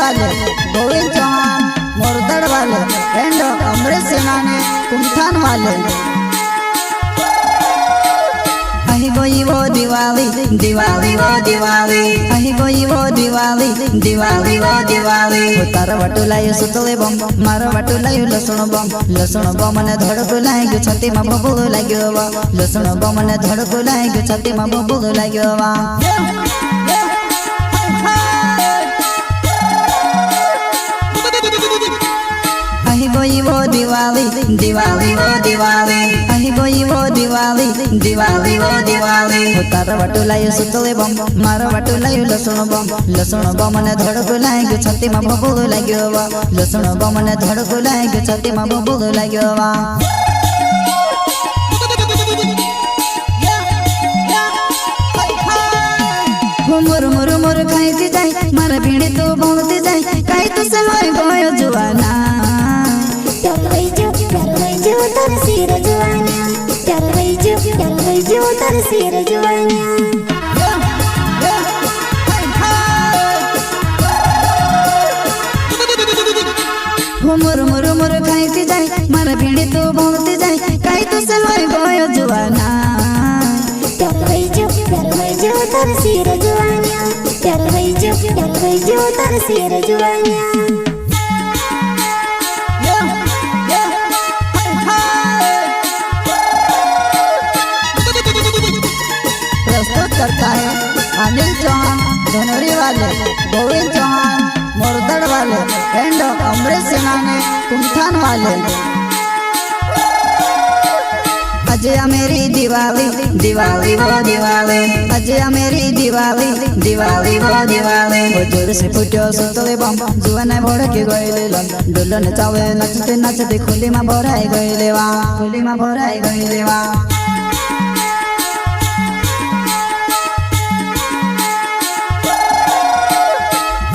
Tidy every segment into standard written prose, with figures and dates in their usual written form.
वाले गोविंद चौहान मोरदड़ वाले एंड अमृत सेनानी कुमठान वाले। अही कोई वो दिवाली दिवाली वो दिवाली अही कोई वो दिवाली दिवाली वो दिवाली तार वटुलायो सुतले बम मारो वटुलायो लसुण बम ने धड़को लाग्यो छाती में बबुल लाग्यो वा लसुण बम ने धड़को लाग्यो छाती में बबुल लाग्यो वा। अही कोई वो दिवाली दिवाली वो दिवाली अही कोई वो दिवाली दिवाली वो दिवाली तार वटुलायो सुतले बम मारो वटुलायो लसुण बम ने धड़को लाग्यो छाती में बबुल लाग्यो वा लसुण बम ने धड़को लाग्यो छाती में बबुल लाग्यो वा। मुर मुर मुर खाई जाए मारा पीड़ी तो बोलती जाए काई तो समय गयो जुआना तार सिर जुआनिया प्यार वही जो तार सिर जुआनिया। मुर मुर मुर खाई जाए मारा पीड़ी तो बोलती जाए काई तो समय गयो जुआना प्यार वही जो तार सिर जुआनिया प्यार वही जो तार सिर जुआनिया। करता है अनिल चौहान धनोरी वाले गोविंद चौहान मोरदड़ वाले एंड अमृत सेनानी कुमठान वाले। अजय मेरी दिवाली दिवाली वो दिवाली अजय मेरी दिवाली दिवाली वो दिवाली वो जोर से फुटो सुतले बम जुआने भड़के गइले लन डोलन चावे नचते नचते खुली में भराई गइले वा खुली में भराई गइले वा।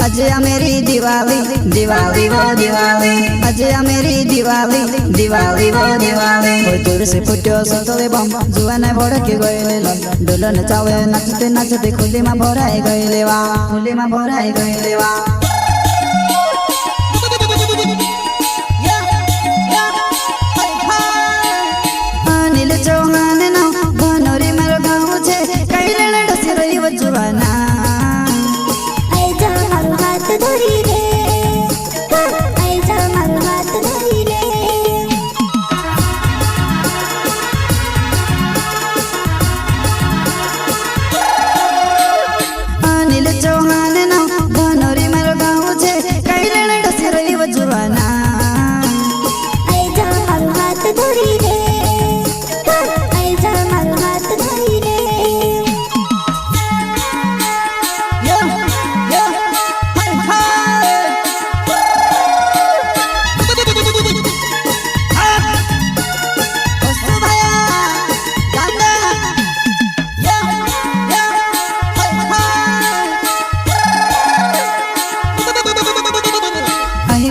अजय मेरी दिवाली दिवाली वो दिवाली अजय मेरी दिवाली दिवाली वो दिवाली वो जोर से फुटो सुतले बम जुआने भड़के गइले लन डोलन चावे नचते नचते खुली में भराई गइले वा खुली में भराई गइले वा। अनिल चौहान ना धनोरी मारो गाँव छे कैले डसी रही वो जुआना धरी रे आइजा मारो हाथ धरी रे। अनिल चौहान ना धनोरी मारो गाँव छे कैले डसी रही वो जुआना आइजा मारो हाथ धरी रे आइजा मारो हाथ धरी रे।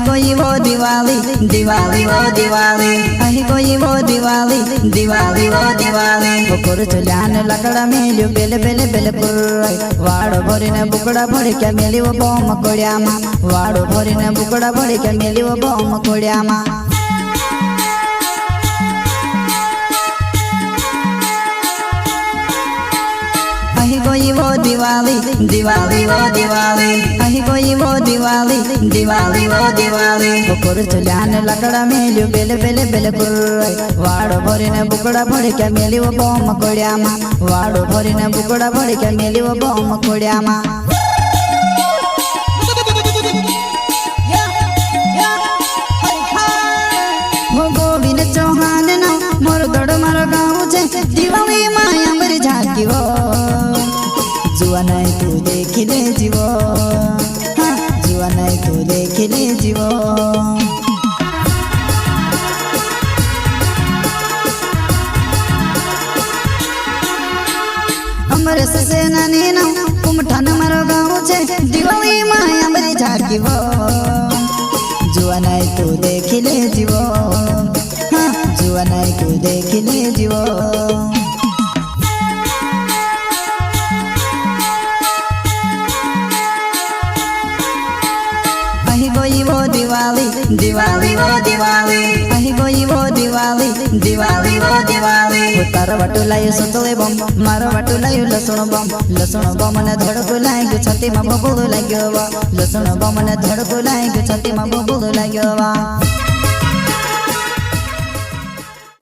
कोई वो दिवाली दिवाली वो दिवाली अही कोई वो दिवाली दिवाली वो दिवाली बकुर चुल्यान लकड़ा मेल्यो बेले बेले बेले पुराई वाड़ो भरीने बुकड़ा भरी क्या मेली वो बम कोड़िया मा वाड़ो भरीने बुकड़ा भरी क्या मेली वो बम कोड़िया मा। अही कोई वो दिवाली दिवाली वो दिवाली अही कोई वो दिवाली दिवाली वो दिवाली बकुर चुल्यान लकड़ा मेल्यो बेले बेले बेले पुराई वाड़ो भरीने बुकड़ा भरी क्या मेली वो बम कोड़िया मा वाड़ो भरीने बुकड़ा भरी क्या मेली वो बम कोड़िया मा। गोविंद चौहान ना मोरदड़ मारो गाँव छे दिवाली माया बरी झाकी वो जुआ नहीं तू देख ले जीवो हाँ जुआ नहीं तू देख ले जीवो। अमृत सेनानी ना कुमठान मारो गाँव छे दिवाली माया बरी झाकी वो जुआ नहीं तू देख ले जीवो हाँ जुआ नहीं तू देख ले जीवो। દિવાળી ઓ દિવાળી અહીં ગઈ વો દિવાળી દિવાળી ઓ દિવાળી તારા વાટું લાયું સુતળે બોમ મારા વાટું લાયું લસણ બોમ મને ધડકો લાગ્યો છાતીમાં બબૂલો લાગ્યો લસણ બોમ મને ધડકો લાગ્યો છાતીમાં બબૂલો લાગ્યો